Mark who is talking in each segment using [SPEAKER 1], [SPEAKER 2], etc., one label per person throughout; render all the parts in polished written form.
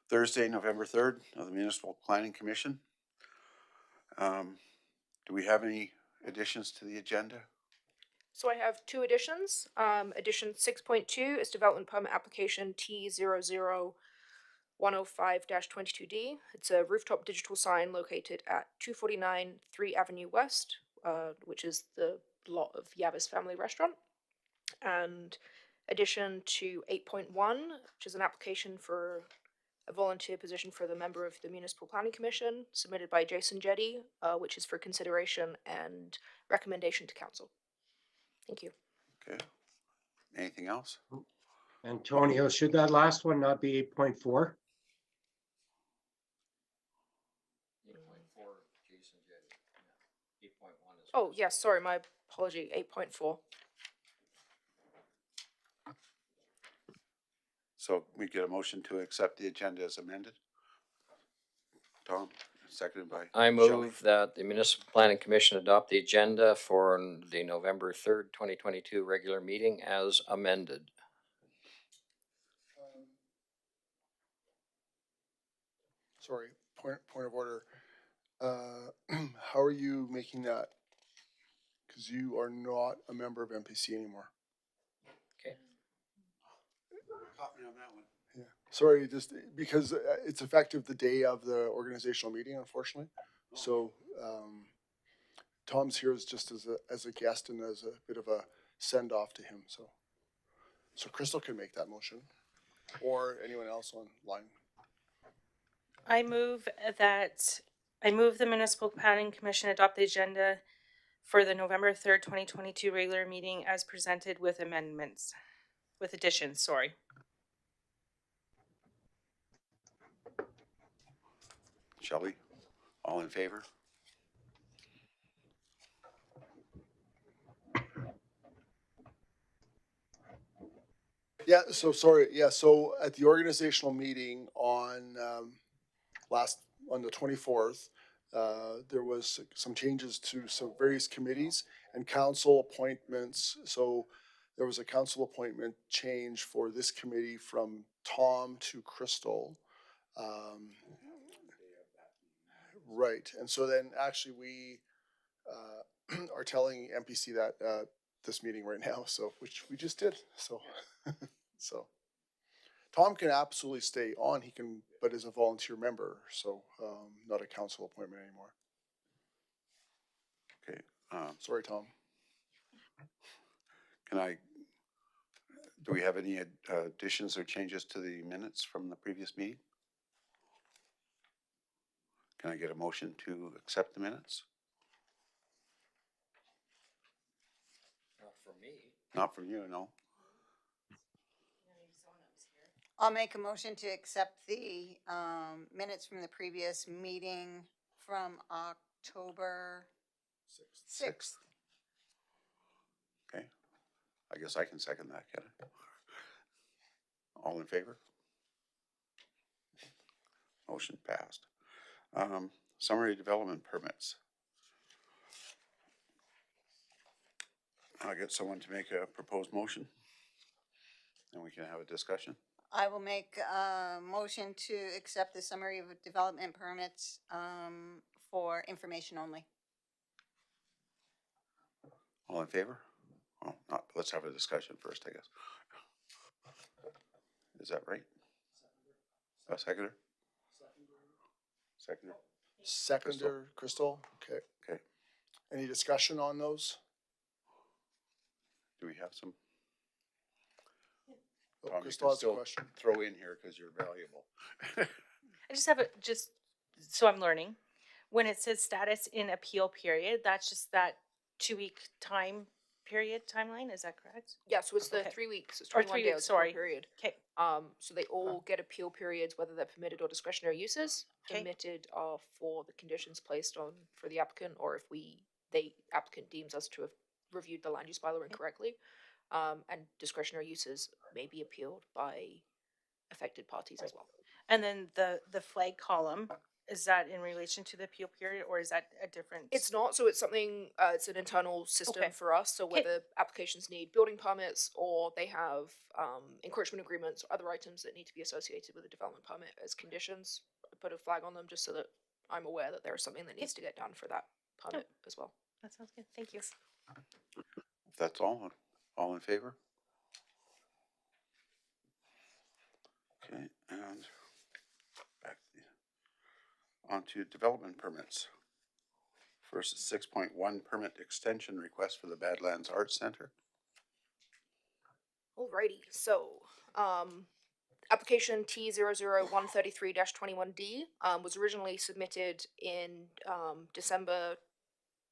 [SPEAKER 1] Thursday, November 3rd of the Municipal Planning Commission. Do we have any additions to the agenda?
[SPEAKER 2] So I have two additions. Addition 6.2 is development permit application T00105-22D. It's a rooftop digital sign located at 249 3 Avenue West, which is the lot of Yavis Family Restaurant. And addition to 8.1, which is an application for a volunteer position for the member of the Municipal Planning Commission, submitted by Jason Jetty, which is for consideration and recommendation to council. Thank you.
[SPEAKER 1] Okay. Anything else?
[SPEAKER 3] Antonio, should that last one not be 8.4?
[SPEAKER 4] 8.4, Jason Jetty. Yeah. 8.1 is.
[SPEAKER 2] Oh, yes, sorry, my apology. 8.4.
[SPEAKER 1] So we get a motion to accept the agenda as amended. Tom, seconded by
[SPEAKER 4] I
[SPEAKER 1] Shelley.
[SPEAKER 4] move that the Municipal Planning Commission adopt the agenda for the November 3rd, 2022 regular meeting as amended.
[SPEAKER 5] Sorry, point of order. How are you making that? Because you are not a member of MPC anymore.
[SPEAKER 4] Okay.
[SPEAKER 1] Caught me on that one.
[SPEAKER 5] Yeah. Sorry, just because it's effective the day of the organizational meeting, unfortunately. So Tom's here as just as a guest and as a bit of a send off to him. So Crystal can make that motion, or anyone else online.
[SPEAKER 6] I move the Municipal Planning Commission adopt the agenda for the November 3rd, 2022 regular meeting as presented with amendments, with additions, sorry.
[SPEAKER 1] Shelley, all in favor?
[SPEAKER 5] Yeah, so sorry. Yeah, so at the organizational meeting on the 24th, there was some changes to some various committees and council appointments. So there was a council appointment change for this committee from Tom to Crystal. Right, and so then actually we are telling MPC that this meeting right now, so which we just did. So so Tom can absolutely stay on. He can, but as a volunteer member, so not a council appointment anymore.
[SPEAKER 1] Okay.
[SPEAKER 5] Sorry, Tom.
[SPEAKER 1] Do we have any additions or changes to the minutes from the previous meeting? Can I get a motion to accept the minutes?
[SPEAKER 4] Not for me.
[SPEAKER 1] Not from you, no.
[SPEAKER 7] I'll make a motion to accept the minutes from the previous meeting from October 6th.
[SPEAKER 1] Okay. I guess I can second that, can I? All in favor? Motion passed. Summary development permits. I'll get someone to make a proposed motion and we can have a discussion.
[SPEAKER 7] I will make a motion to accept the summary of development permits for information only.
[SPEAKER 1] All in favor? Oh, not, let's have a discussion first, I guess. Is that right? A seconder? Seconder?
[SPEAKER 5] Seconder, Crystal. Okay.
[SPEAKER 1] Okay.
[SPEAKER 5] Any discussion on those?
[SPEAKER 1] Do we have some?
[SPEAKER 5] Oh,
[SPEAKER 1] Tom,
[SPEAKER 5] Crystal has a
[SPEAKER 1] still
[SPEAKER 5] question.
[SPEAKER 1] throw in here because you're valuable.
[SPEAKER 6] I just have just so I'm learning. When it says status in appeal period, that's just that 2-week timeline, is that correct?
[SPEAKER 2] Yeah, so it's the
[SPEAKER 6] Okay.
[SPEAKER 2] 3 weeks. It's
[SPEAKER 6] Or
[SPEAKER 2] 21
[SPEAKER 6] 3
[SPEAKER 2] days.
[SPEAKER 6] weeks, sorry.
[SPEAKER 2] Period.
[SPEAKER 6] Okay.
[SPEAKER 2] So they all get appeal periods, whether they're permitted or discretionary uses.
[SPEAKER 6] Okay.
[SPEAKER 2] Permitted are for the conditions placed on for the applicant, or if the applicant deems us to have reviewed the land use bylaw incorrectly. And discretionary uses may be appealed by affected parties as well.
[SPEAKER 6] And then the flag column, is that in relation to the appeal period, or is that a different?
[SPEAKER 2] It's not, so it's something, it's an internal system
[SPEAKER 6] Okay.
[SPEAKER 2] for us, so
[SPEAKER 6] Okay.
[SPEAKER 2] whether applications need building permits or they have, encroachment agreements or other items that need to be associated with a development permit as conditions, I put a flag on them just so that I'm aware that there's something that needs to get done for that permit as well.
[SPEAKER 6] That sounds good. Thank you.
[SPEAKER 1] If that's all in favor? Okay, and back on to development permits. First is 6.1 permit extension request for the Badlands Arts Center.
[SPEAKER 2] Alrighty, so, application T00133-21D, was originally submitted in, December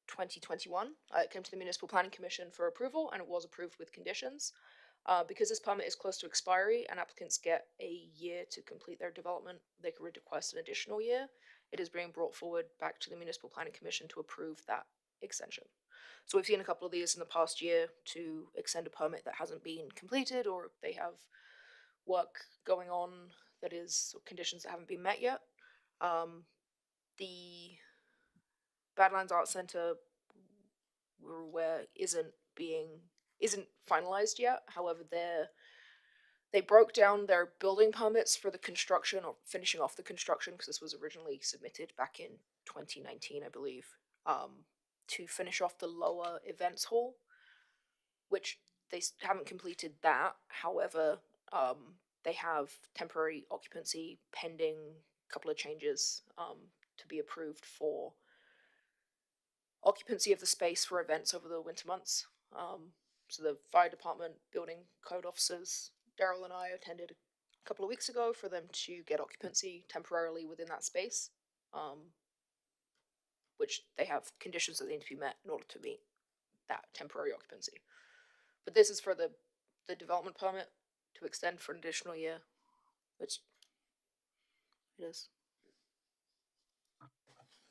[SPEAKER 2] 2021. It came to the Municipal Planning Commission for approval and it was approved with conditions. Because this permit is close to expiry and applicants get a year to complete their development, they can request an additional year. It is being brought forward back to the Municipal Planning Commission to approve that extension. So we've seen a couple of these in the past year to extend a permit that hasn't been completed, or they have work going on that is conditions that haven't been met yet. The Badlands Arts Center, we're aware, isn't finalized yet. However, they broke down their building permits for the construction or finishing off the construction, because this was originally submitted back in 2019, I believe, to finish off the lower events hall, which they haven't completed that. However, they have temporary occupancy pending a couple of changes to be approved for occupancy of the space for events over the winter months. So the fire department, building code officers, Daryl and I attended a couple of weeks ago for them to get occupancy temporarily within that space, which they have conditions that need to be met in order to meet that temporary occupancy. But this is for the development permit to extend for an additional year, which it is.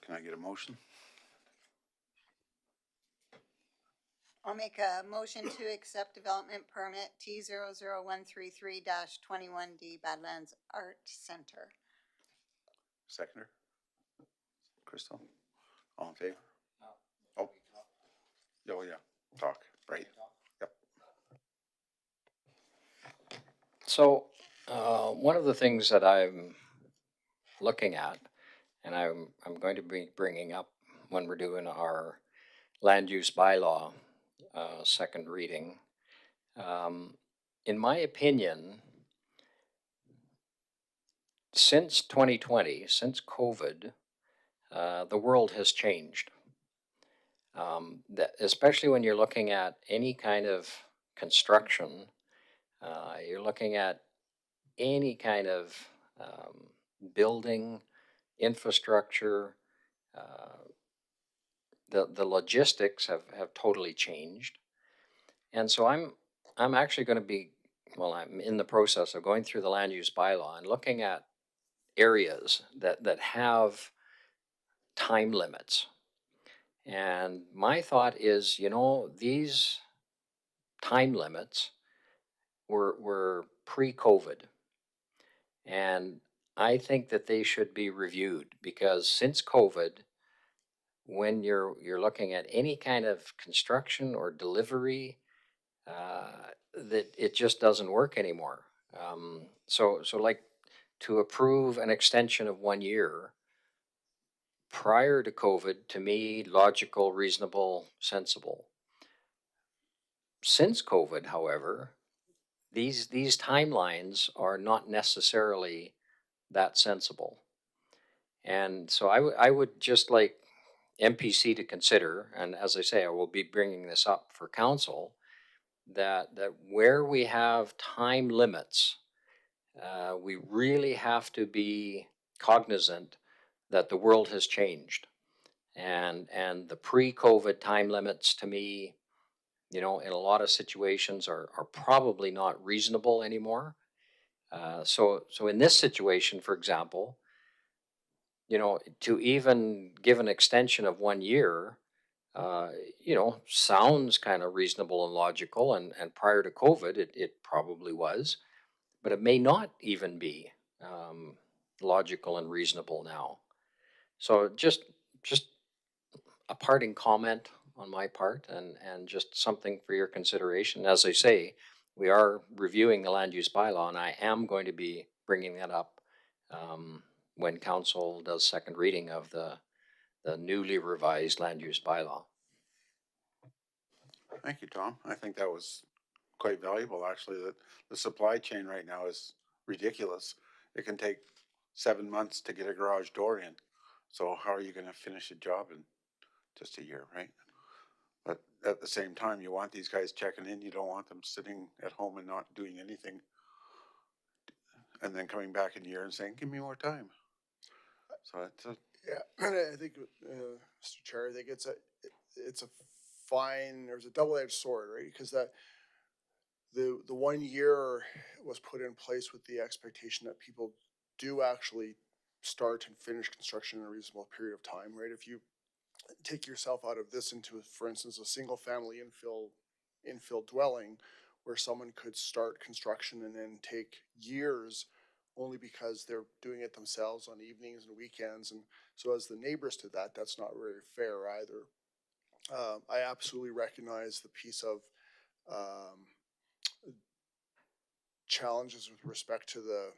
[SPEAKER 1] Can I get a motion?
[SPEAKER 7] I'll make a motion to accept development permit T00133-21D Badlands Art Center.
[SPEAKER 1] Seconder? Crystal? All in favor? Oh. Oh, yeah, talk, right. Yep.
[SPEAKER 4] So, one of the things that I'm looking at, and I'm going to be bringing up when we're doing our land use bylaw second reading, in my opinion, since 2020, since COVID, the world has changed. Especially when you're looking at any kind of construction, you're looking at any kind of building, infrastructure, the logistics have totally changed. And so I'm actually going to be, well, I'm in the process of going through the land use bylaw and looking at areas that have time limits. And my thought is, these time limits were pre-COVID. And I think that they should be reviewed, because since COVID, when you're looking at any kind of construction or delivery, that it just doesn't work anymore. So like, to approve an extension of 1 year prior to COVID, to me, logical, reasonable, sensible. Since COVID, however, these timelines are not necessarily that sensible. And so I would just like MPC to consider, and as I say, I will be bringing this up for council, that where we have time limits, we really have to be cognizant that the world has changed. And the pre-COVID time limits, to me, in a lot of situations are probably not reasonable anymore. So in this situation, for example, to even give an extension of 1 year, sounds kind of reasonable and logical. And prior to COVID, it probably was, but it may not even be logical and reasonable now. So just a parting comment on my part, and just something for your consideration. As I say, we are reviewing the land use bylaw, and I am going to be bringing that up when council does second reading of the newly revised land use bylaw.
[SPEAKER 1] Thank you, Tom. I think that was quite valuable, actually. That the supply chain right now is ridiculous. It can take 7 months to get a garage door in. So how are you gonna finish a job in just a year, right? But at the same time, you want these guys checking in. You don't want them sitting at home and not doing anything. And then coming back in a year and saying, give me more time. So it's a,
[SPEAKER 5] Yeah, and I think, Mr. Chair, I think it's a fine, there's a double-edged sword, right? Because the 1 year was put in place with the expectation that people do actually start and finish construction in a reasonable period of time, right? If you take yourself out of this into, for instance, a single-family infill dwelling, where someone could start construction and then take years only because they're doing it themselves on evenings and weekends. And so as the neighbors to that, that's not very fair either. I absolutely recognize the piece of challenges with respect to the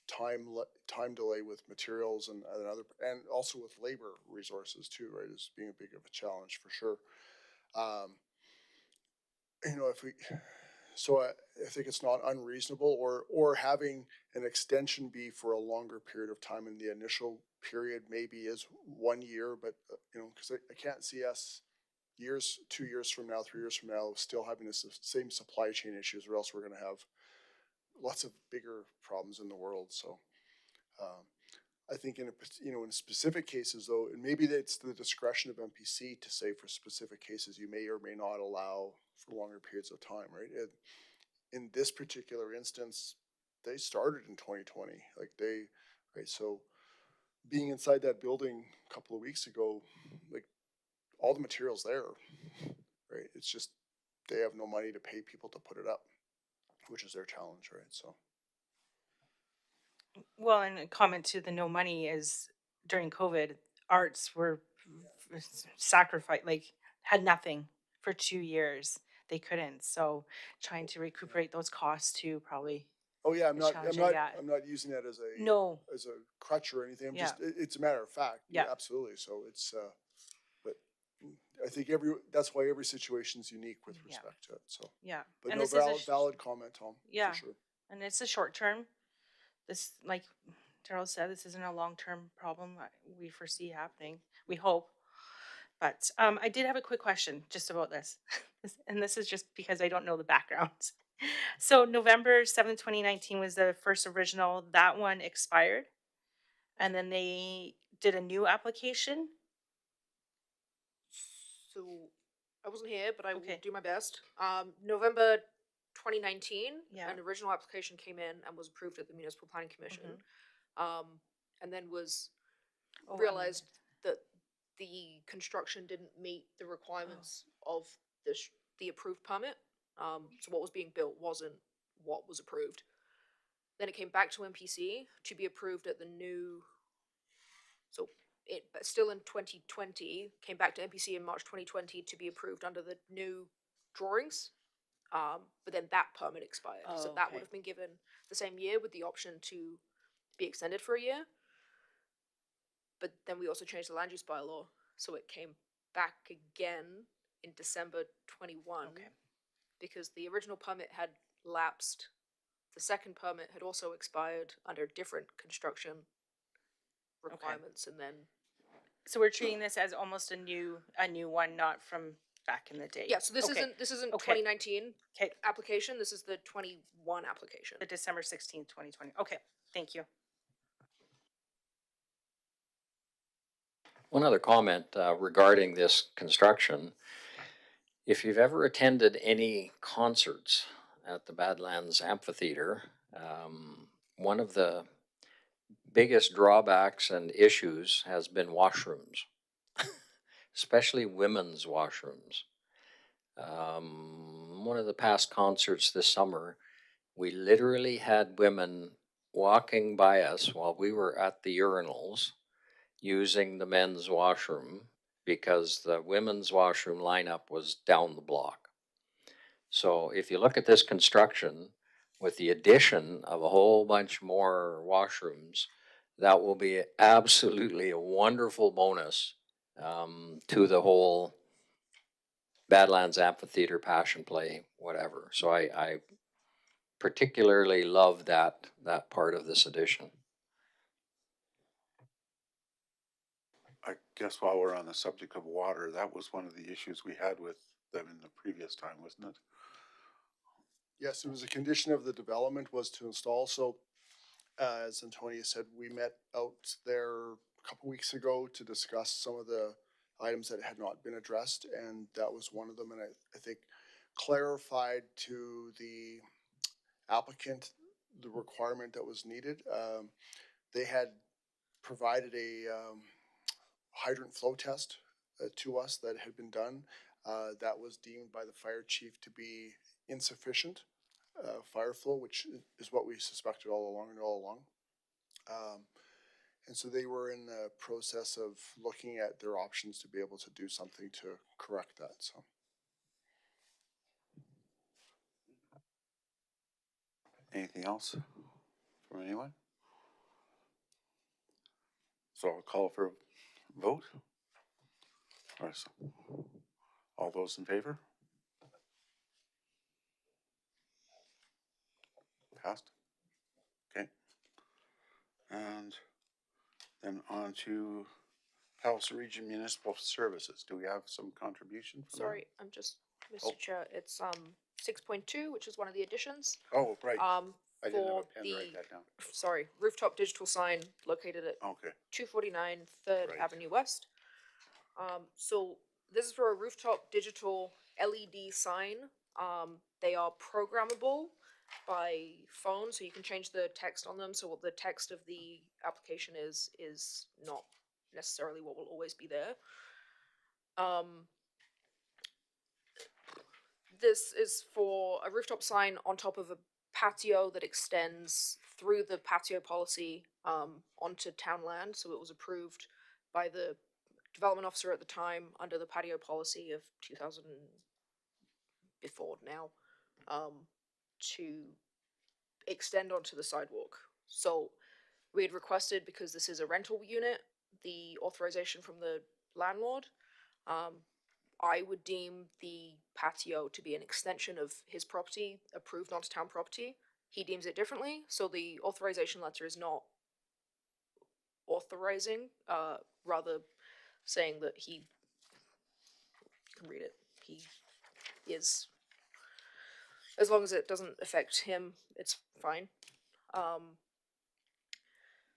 [SPEAKER 5] time delay with materials and other, and also with labor resources too, right, as being a big of a challenge for sure. If we, so I think it's not unreasonable, or having an extension be for a longer period of time, and the initial period maybe is 1 year, but because I can't see us 2 years from now, 3 years from now, still having the same supply chain issues, or else we're going to have lots of bigger problems in the world. So I think in specific cases though, and maybe it's the discretion of MPC to say for specific cases you may or may not allow for longer periods of time, right? In this particular instance, they started in 2020, right? So being inside that building a couple of weeks ago, like all the materials there, right? It's just they have no money to pay people to put it up, which is their challenge, right? So.
[SPEAKER 6] Well, and a comment to the no money is during COVID, arts were sacrificed, like had nothing for 2 years. They couldn't. So trying to recuperate those costs too, probably.
[SPEAKER 5] Oh yeah,
[SPEAKER 6] It's challenging, yeah.
[SPEAKER 5] I'm not using that as
[SPEAKER 6] No,
[SPEAKER 5] a crutch or anything. I'm
[SPEAKER 6] Yeah.
[SPEAKER 5] just, it's a matter of fact.
[SPEAKER 6] Yeah.
[SPEAKER 5] Absolutely. So it's, but I think that's why every situation's unique with
[SPEAKER 6] Yeah.
[SPEAKER 5] respect to it. So,
[SPEAKER 6] yeah.
[SPEAKER 5] but
[SPEAKER 6] And
[SPEAKER 5] no,
[SPEAKER 6] this is a
[SPEAKER 5] valid comment, Tom.
[SPEAKER 6] Yeah.
[SPEAKER 5] For sure.
[SPEAKER 6] and it's a short term. This, like Daryl said, this isn't a long term problem we foresee happening. We hope. But I did have a quick question just about this, and this is just because I don't know the background. So November 7th, 2019 was the first original. That one expired, and then they did a new application.
[SPEAKER 2] So I wasn't here, but I will
[SPEAKER 6] Okay.
[SPEAKER 2] do my best. November 2019,
[SPEAKER 6] Yeah.
[SPEAKER 2] an original application came in and was approved at the Municipal Planning Commission. And then was
[SPEAKER 6] Oh,
[SPEAKER 2] realized that the construction didn't meet the requirements of the approved permit. So what was being built wasn't what was approved. Then it came back to MPC to be approved at the new. So it, but still in 2020, came back to MPC in March 2020 to be approved under the new drawings. But then that permit expired, so
[SPEAKER 6] Oh,
[SPEAKER 2] that
[SPEAKER 6] okay.
[SPEAKER 2] would have been given the same year with the option to be extended for a year. But then we also changed the land use bylaw, so it came back again in December 21.
[SPEAKER 6] Okay.
[SPEAKER 2] Because the original permit had lapsed. The second permit had also expired under different construction requirements, and then
[SPEAKER 6] So we're treating this as almost a new one, not from back in the day.
[SPEAKER 2] yeah. So this
[SPEAKER 6] Okay.
[SPEAKER 2] isn't
[SPEAKER 6] Okay.
[SPEAKER 2] 2019
[SPEAKER 6] Okay.
[SPEAKER 2] application. This is the 21 application.
[SPEAKER 6] The December 16th, 2020. Okay. Thank you.
[SPEAKER 4] One other comment regarding this construction. If you've ever attended any concerts at the Badlands Amphitheater, one of the biggest drawbacks and issues has been washrooms, especially women's washrooms. One of the past concerts this summer, we literally had women walking by us while we were at the urinals using the men's washroom because the women's washroom lineup was down the block. So if you look at this construction with the addition of a whole bunch more washrooms, that will be absolutely a wonderful bonus to the whole Badlands Amphitheater, Passion Play, whatever. So I particularly love that part of this addition.
[SPEAKER 1] I guess while we're on the subject of water, that was one of the issues we had with them in the previous time, wasn't it?
[SPEAKER 5] Yes, it was a condition of the development was to install, so, as Antonia said, we met out there a couple weeks ago to discuss some of the items that had not been addressed, and that was one of them, and I think clarified to the applicant the requirement that was needed. They had provided a, hydrant flow test to us that had been done. That was deemed by the fire chief to be insufficient fire flow, which is what we suspected all along. And so they were in the process of looking at their options to be able to do something to correct that. So
[SPEAKER 1] Anything else from anyone? So I'll call for a vote. All those in favor? Passed. Okay. And then on to House Region Municipal Services. Do we have some contribution from them?
[SPEAKER 2] Sorry, I'm just, Mr.
[SPEAKER 1] Oh.
[SPEAKER 2] Chair, it's 6.2, which is one of the additions.
[SPEAKER 1] Oh, right. I didn't have
[SPEAKER 2] For
[SPEAKER 1] a pen to write that down.
[SPEAKER 2] sorry, rooftop digital sign located at
[SPEAKER 1] Okay.
[SPEAKER 2] 249 3rd
[SPEAKER 1] Right.
[SPEAKER 2] Avenue West. So this is for a rooftop digital LED sign. They are programmable by phone, so you can change the text on them. So what the text of the application is not necessarily what will always be there. This is for a rooftop sign on top of a patio that extends through the patio policy onto town land. So it was approved by the development officer at the time under the patio policy of 2000 before now to extend onto the sidewalk. So we had requested, because this is a rental unit, the authorization from the landlord. I would deem the patio to be an extension of his property, approved onto town property. He deems it differently, so the authorization letter is not authorizing, rather saying that he can read it. He is, as long as it doesn't affect him, it's fine.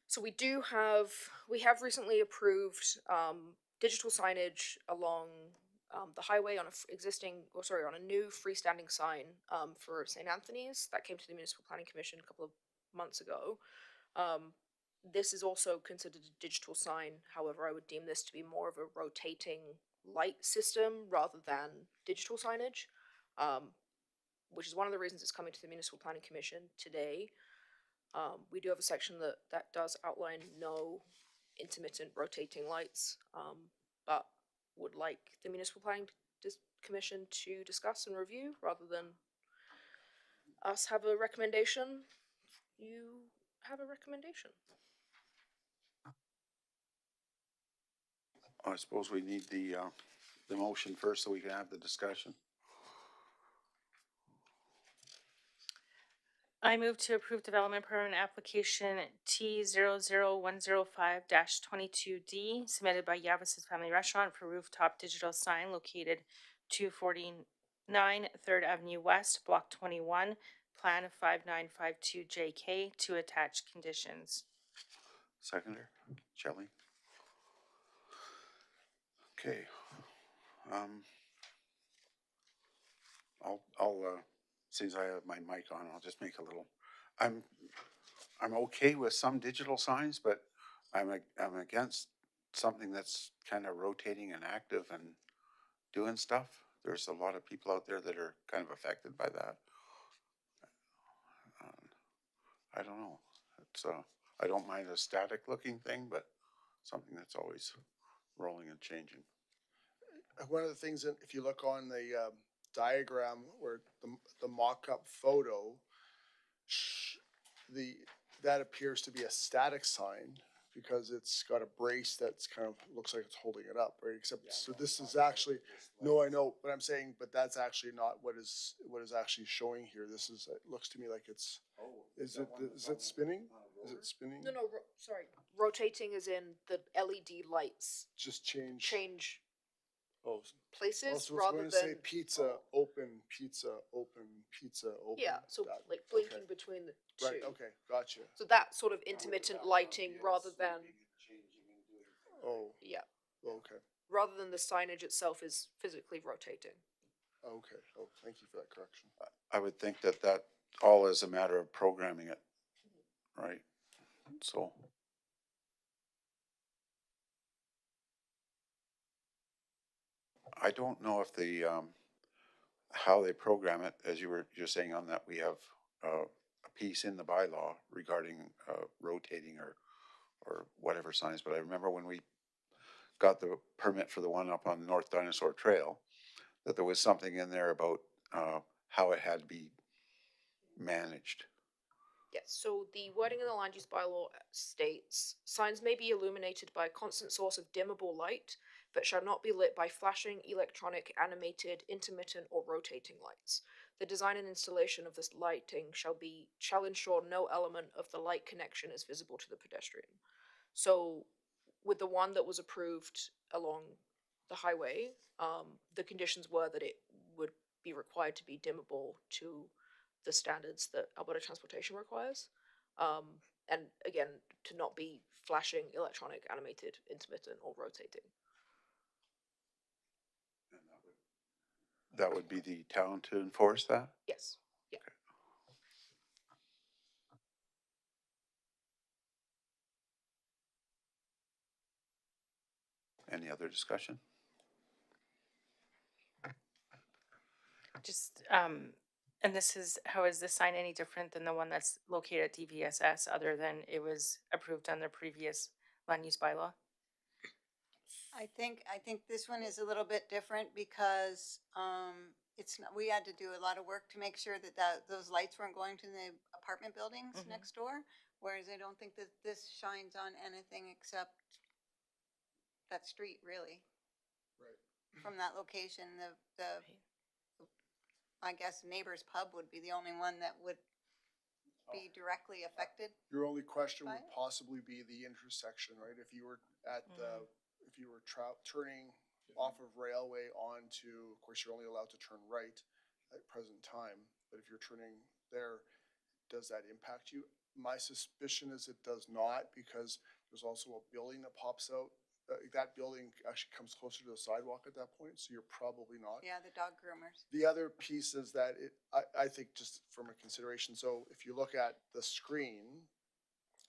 [SPEAKER 2] So we have recently approved digital signage along the highway on on a new freestanding sign for St. Anthony's that came to the Municipal Planning Commission a couple of months ago. This is also considered a digital sign. However, I would deem this to be more of a rotating light system rather than digital signage, which is one of the reasons it's coming to the Municipal Planning Commission today. We do have a section that does outline no intermittent rotating lights, but would like the Municipal Planning Commission to discuss and review rather than us have a recommendation. You have a recommendation.
[SPEAKER 1] I suppose we need the motion first so we can have the discussion.
[SPEAKER 6] I move to approve development permit application T00105-22D submitted by Yavis's Family Restaurant for rooftop digital sign located 249 3rd Avenue West, Block 21, Plan 5952JK to attach conditions.
[SPEAKER 1] Seconder, Shelley. Okay. I'll since I have my mic on, I'll just make a little. I'm okay with some digital signs, but I'm against something that's kind of rotating and active and doing stuff. There's a lot of people out there that are kind of affected by that. I don't know. It's I don't mind a static looking thing, but something that's always rolling and changing.
[SPEAKER 5] One of the things that, if you look on the diagram where the mock-up photo, that appears to be a static sign because it's got a brace that's kind of, looks like it's holding it up, right? Except, so this is actually, no, I know, but I'm saying, but that's actually not what is actually showing here. This is, it looks to me like it's, is it spinning? Is it spinning?
[SPEAKER 2] No, sorry. Rotating is in the LED lights
[SPEAKER 5] Just change.
[SPEAKER 2] change
[SPEAKER 5] Oh,
[SPEAKER 2] places
[SPEAKER 5] oh, so it's
[SPEAKER 2] rather
[SPEAKER 5] going to
[SPEAKER 2] than
[SPEAKER 5] say pizza, open, pizza, open, pizza, open.
[SPEAKER 2] yeah. So
[SPEAKER 5] that-
[SPEAKER 2] like blinking
[SPEAKER 5] okay.
[SPEAKER 2] between the two.
[SPEAKER 5] Right, okay, gotcha.
[SPEAKER 2] So that sort of intermittent lighting rather than
[SPEAKER 5] Oh,
[SPEAKER 2] yeah,
[SPEAKER 5] okay,
[SPEAKER 2] rather than the signage itself is physically rotating.
[SPEAKER 5] okay. Oh, thank you for that correction.
[SPEAKER 1] I would think that all is a matter of programming it, right? So. I don't know if the, how they program it, as you were just saying on that, we have, a piece in the bylaw regarding, rotating or whatever signs, but I remember when we got the permit for the one up on North Dinosaur Trail, that there was something in there about, how it had to be managed.
[SPEAKER 2] Yes, so the wording in the land use bylaw states, signs may be illuminated by a constant source of dimmable light, but shall not be lit by flashing, electronic, animated, intermittent, or rotating lights. The design and installation of this lighting shall ensure no element of the light connection is visible to the pedestrian. So, with the one that was approved along the highway, the conditions were that it would be required to be dimmable to the standards that Alberta Transportation requires. And again, to not be flashing, electronic, animated, intermittent, or rotating.
[SPEAKER 1] That would be the town to enforce that?
[SPEAKER 2] Yes. Yeah.
[SPEAKER 1] Any other discussion?
[SPEAKER 6] Just, and this is, how is this sign any different than the one that's located at DVSS, other than it was approved on the previous land use bylaw?
[SPEAKER 7] I think this one is a little bit different because, it's not, we had to do a lot of work to make sure that those lights weren't going to the apartment buildings
[SPEAKER 6] Mhm.
[SPEAKER 7] next door. Whereas I don't think that this shines on anything except that street, really.
[SPEAKER 5] Right.
[SPEAKER 7] From that location, I guess neighbor's pub would be the only one that would be directly affected.
[SPEAKER 5] Your only question would
[SPEAKER 7] Right.
[SPEAKER 5] possibly be the intersection, right? If you were at the, if you were turning off of Railway onto, of course, you're only allowed to turn right at present time, but if you're turning there, does that impact you? My suspicion is it does not, because there's also a building that pops out. That building actually comes closer to the sidewalk at that point, so you're probably not.
[SPEAKER 7] Yeah, the dog groomers.
[SPEAKER 5] The other piece is that I think just from a consideration, so if you look at the screen,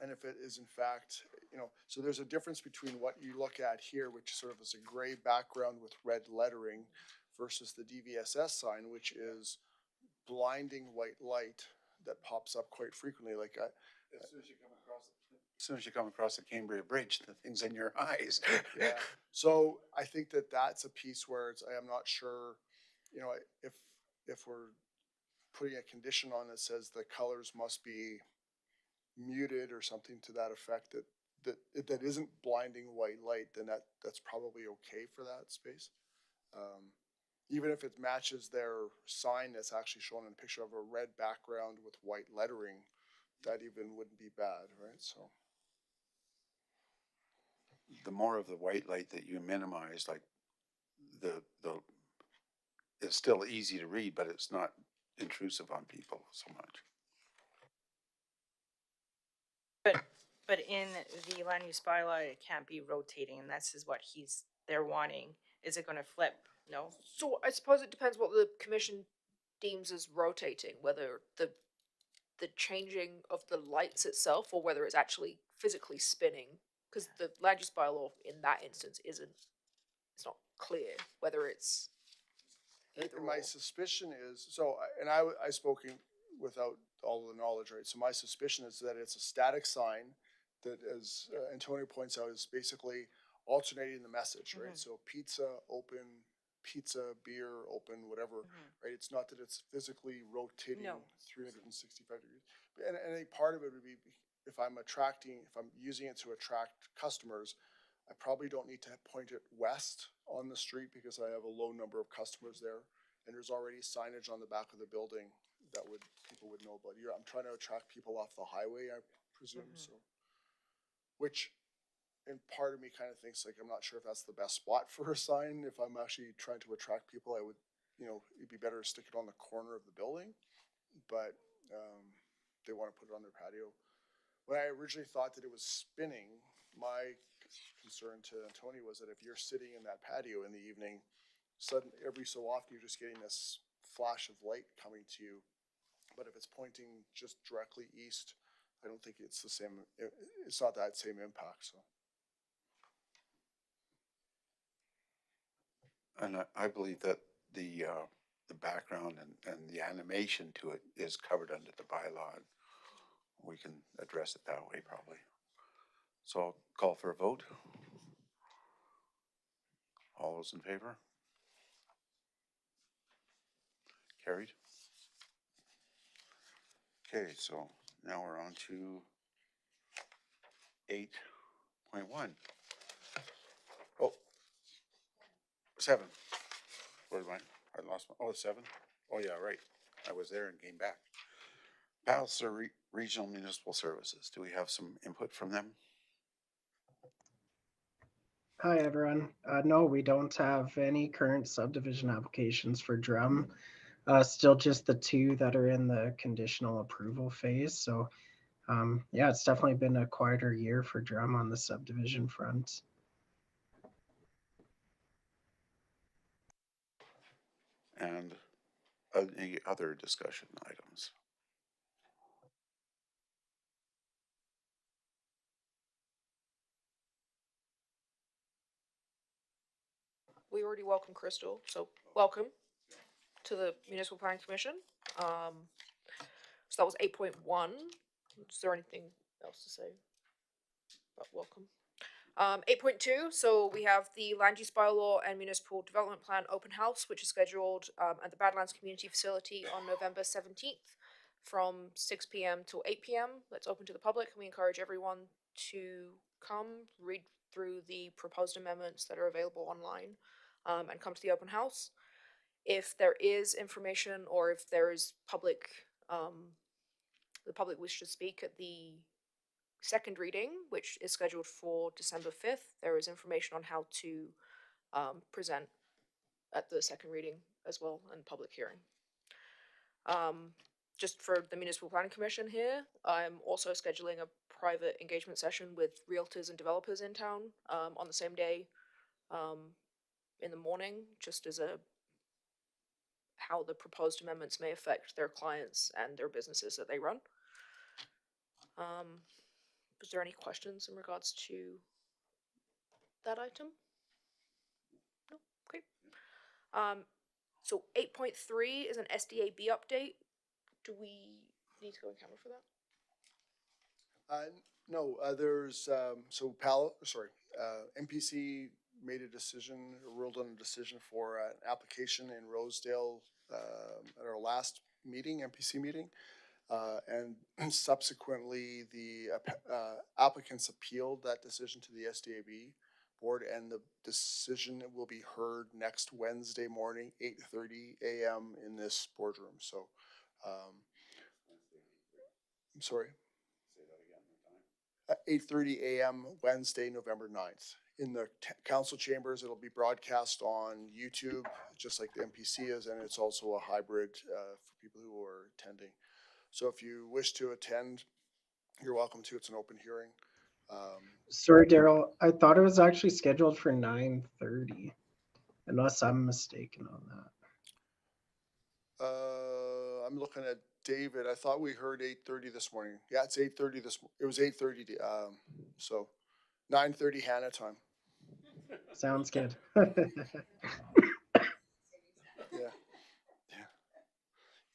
[SPEAKER 5] and if it is in fact, so there's a difference between what you look at here, which sort of is a gray background with red lettering, versus the DVSS sign, which is blinding white light that pops up quite frequently, like
[SPEAKER 1] As soon as you come across the Cambria Bridge, the thing's in your eyes.
[SPEAKER 5] yeah. So I think that that's a piece where I am not sure, if we're putting a condition on that says the colors must be muted or something to that effect, that isn't blinding white light, then that's probably okay for that space. Even if it matches their sign that's actually shown in a picture of a red background with white lettering, that even wouldn't be bad, right? So.
[SPEAKER 1] The more of the white light that you minimize, like the it's still easy to read, but it's not intrusive on people so much.
[SPEAKER 6] But in the land use bylaw, it can't be rotating, and this is what they're wanting. Is it gonna flip? No?
[SPEAKER 2] So I suppose it depends what the commission deems as rotating, whether the changing of the lights itself or whether it's actually physically spinning. Because the land use bylaw in that instance it's not clear whether it's either
[SPEAKER 5] And my
[SPEAKER 2] or.
[SPEAKER 5] suspicion is, so, and I spoken without all of the knowledge, right? So my suspicion is that it's a static sign that, as Antonio points out, is basically alternating the message, right? So pizza, open, pizza, beer, open, whatever, right? It's not that it's physically rotating
[SPEAKER 6] No.
[SPEAKER 5] 365 degrees. And I think part of it would be, if I'm using it to attract customers, I probably don't need to point it west on the street because I have a low number of customers there. And there's already signage on the back of the building that people would know about. I'm trying to attract people off the highway, I presume, so. Which, and part of me kind of thinks, like, I'm not sure if that's the best spot for a sign. If I'm actually trying to attract people, I would, it'd be better to stick it on the corner of the building. But they want to put it on their patio. When I originally thought that it was spinning, my concern to Tony was that if you're sitting in that patio in the evening, every so often you're just getting this flash of light coming to you. But if it's pointing just directly east, I don't think it's the same. It's not that same impact. So.
[SPEAKER 1] And I believe that the background and the animation to it is covered under the bylaw. We can address it that way probably. So I'll call for a vote. All those in favor? Carried. Okay, so now we're on to 8.1. Oh, 7. Where am I? I lost my, oh, 7. Oh yeah, right. I was there and came back. Palliser Regional Municipal Services. Do we have some input from them?
[SPEAKER 8] Hi, everyone. No, we don't have any current subdivision applications for Drum. Still just the 2 that are in the conditional approval phase. So, yeah, it's definitely been a quieter year for Drum on the subdivision front.
[SPEAKER 1] And any other discussion items?
[SPEAKER 2] We already welcomed Crystal, so welcome to the Municipal Planning Commission. So that was 8.1. Is there anything else to say about welcome? 8.2, so we have the Land Use Bylaw and Municipal Development Plan Open House, which is scheduled at the Badlands Community Facility on November 17th from 6 p.m. till 8 p.m. That's open to the public, and we encourage everyone to come, read through the proposed amendments that are available online, and come to the open house. If there is information or if there is the public wish to speak at the second reading, which is scheduled for December 5th, there is information on how to present at the second reading as well and public hearing. Just for the Municipal Planning Commission here, I'm also scheduling a private engagement session with realtors and developers in town on the same day in the morning, just as how the proposed amendments may affect their clients and their businesses that they run. Was there any questions in regards to that item? No? Okay. So 8.3 is an SDAB update. Do we need to go in camera for that?
[SPEAKER 5] No, there's, MPC made a decision, ruled on a decision for an application in Rosedale at our last meeting, MPC meeting. And subsequently, the applicants appealed that decision to the SDAB board, and the decision will be heard next Wednesday morning, 8:30 a.m. in this boardroom. So, I'm sorry.
[SPEAKER 1] Say that again.
[SPEAKER 5] 8:30 a.m. Wednesday, November 9th. In the council chambers, it'll be broadcast on YouTube, just like the MPC is, and it's also a hybrid for people who are attending. So if you wish to attend, you're welcome to. It's an open hearing.
[SPEAKER 8] Sorry, Daryl. I thought it was actually scheduled for 9:30, unless I'm mistaken on that.
[SPEAKER 5] I'm looking at David. I thought we heard 8:30 this morning. Yeah, it's 8:30 it was 8:30. So 9:30 Hannah time.
[SPEAKER 8] Sounds good.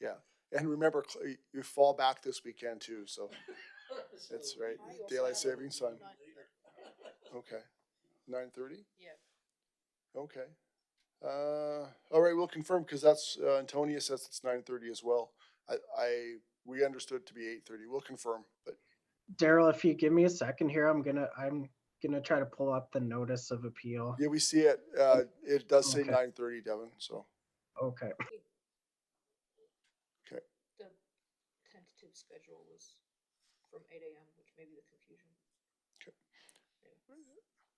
[SPEAKER 5] Yeah. And remember, you fall back this weekend too. So That's right, daylight savings time. Okay, 9:30?
[SPEAKER 2] Yeah.
[SPEAKER 5] Okay. All right, we'll confirm, because that's, Antonia says it's 9:30 as well. We understood it to be 8:30. We'll confirm, but
[SPEAKER 8] Daryl, if you give me a second here, I'm gonna try to pull up the notice of appeal.
[SPEAKER 5] yeah, we see it. It does say
[SPEAKER 8] Okay.
[SPEAKER 5] 9:30, Devin, so,
[SPEAKER 8] Okay.
[SPEAKER 5] okay.
[SPEAKER 2] The tentative schedule was from 8 a.m., which may be the confusion.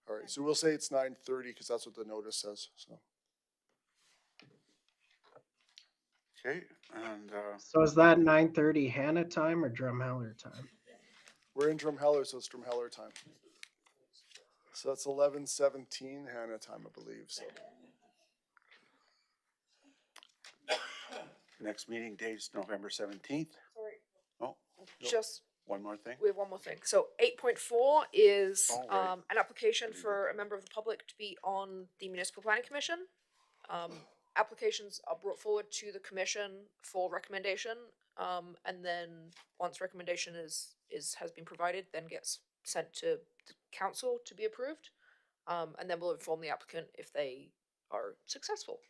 [SPEAKER 5] All right, so we'll say it's 9:30 because that's what the notice says, so.
[SPEAKER 1] Okay, and,
[SPEAKER 8] So is that 9:30 Hannah time or Drumheller time?
[SPEAKER 5] We're in Drumheller, so it's Drumheller time. So that's 11:17 Hannah time, I believe, so.
[SPEAKER 1] next meeting date's November 17th.
[SPEAKER 2] Sorry.
[SPEAKER 1] Oh,
[SPEAKER 2] Just
[SPEAKER 1] one more thing.
[SPEAKER 2] we have one more thing. So 8.4 is
[SPEAKER 1] Oh, right.
[SPEAKER 2] an application for a member of the public to be on the Municipal Planning Commission. Applications are brought forward to the commission for recommendation, and then once recommendation has been provided, then gets sent to the council to be approved, and then we'll inform the applicant if they are successful.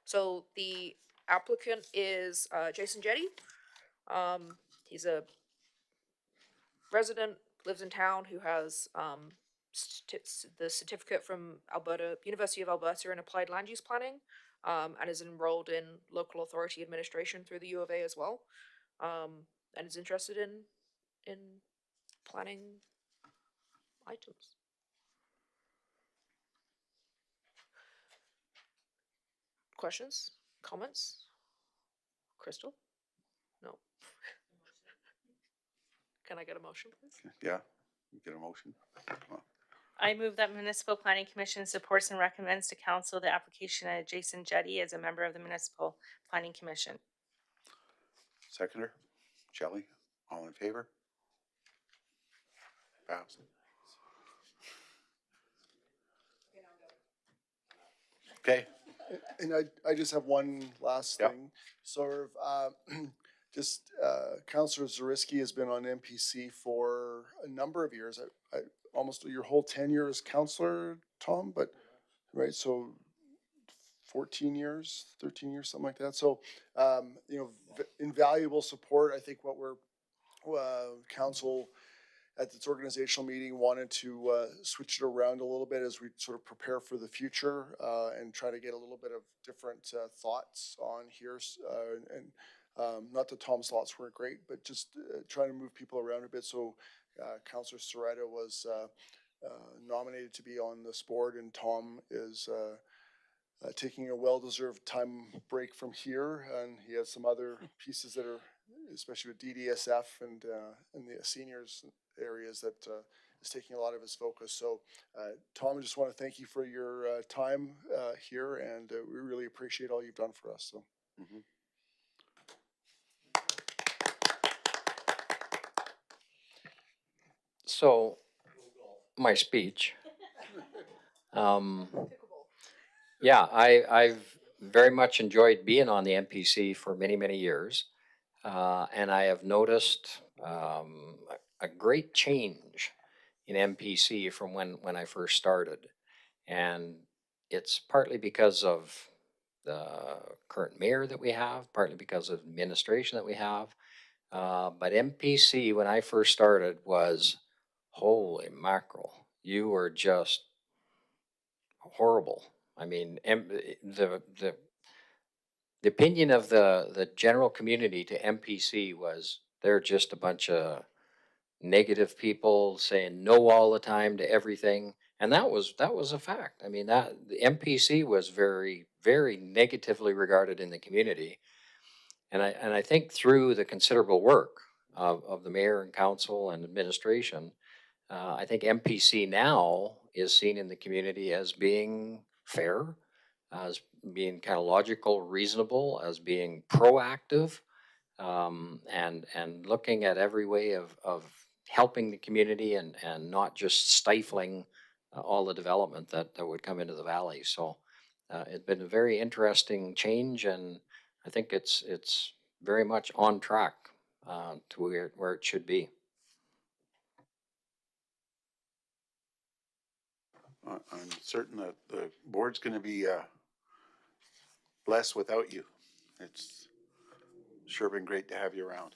[SPEAKER 2] So the applicant is Jason Jetty. He's a resident, lives in town, who has the certificate from University of Alberta in Applied Land Use Planning, and is enrolled in local authority administration through the U of A as well, and is interested in planning items. Questions? Comments? Crystal? No. Can I get a motion, please?
[SPEAKER 1] Yeah, get a motion. Come on.
[SPEAKER 6] I move that Municipal Planning Commission supports and recommends to council the application of Jason Jetty as a member of the Municipal Planning Commission.
[SPEAKER 1] Seconder, Shelley, all in favor? Passed. Okay,
[SPEAKER 5] And I just have one last
[SPEAKER 1] Yep.
[SPEAKER 5] thing. Sort of, just, Councillor Zarisky has been on MPC for a number of years. I almost your whole tenure as councillor, Tom, but, right, so 14 years, 13 years, something like that. So, invaluable support. I think what we're, council at this organizational meeting wanted to switch it around a little bit as we sort of prepare for the future, and try to get a little bit of different thoughts on here. Not that Tom's thoughts weren't great, but just trying to move people around a bit. So Councillor Soretta was nominated to be on this board, and Tom is taking a well-deserved time break from here, and he has some other pieces that are, especially with DDSF and the seniors areas, that is taking a lot of his focus. So, Tom, I just want to thank you for your time here, and we really appreciate all you've done for us. So.
[SPEAKER 1] Mhm.
[SPEAKER 4] So, my speech. Yeah, I've very much enjoyed being on the MPC for many, many years. And I have noticed a great change in MPC from when I first started. And it's partly because of the current mayor that we have, partly because of administration that we have. But MPC, when I first started, was holy mackerel. You were just horrible. I mean, the opinion of the general community to MPC was they're just a bunch of negative people saying no all the time to everything, and that was a fact. I mean, that the MPC was very, very negatively regarded in the community, and I think through the considerable work of the mayor and council and administration, I think MPC now is seen in the community as being fair, as being kind of logical, reasonable, as being proactive, and looking at every way of helping the community and not just stifling all the development that would come into the valley. So it's been a very interesting change, and I think it's very much on track to where it should be.
[SPEAKER 1] I'm certain that the board's gonna be, blessed without you. It's sure been great to have you around.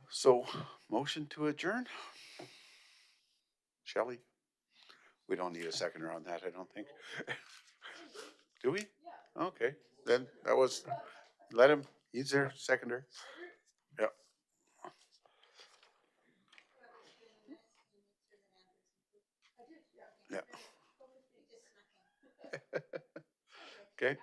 [SPEAKER 1] So, motion to adjourn? Shelley? We don't need a seconder on that, I don't think. Do we? Okay, then that was, let him, he's their seconder. Yep. Yeah. Okay.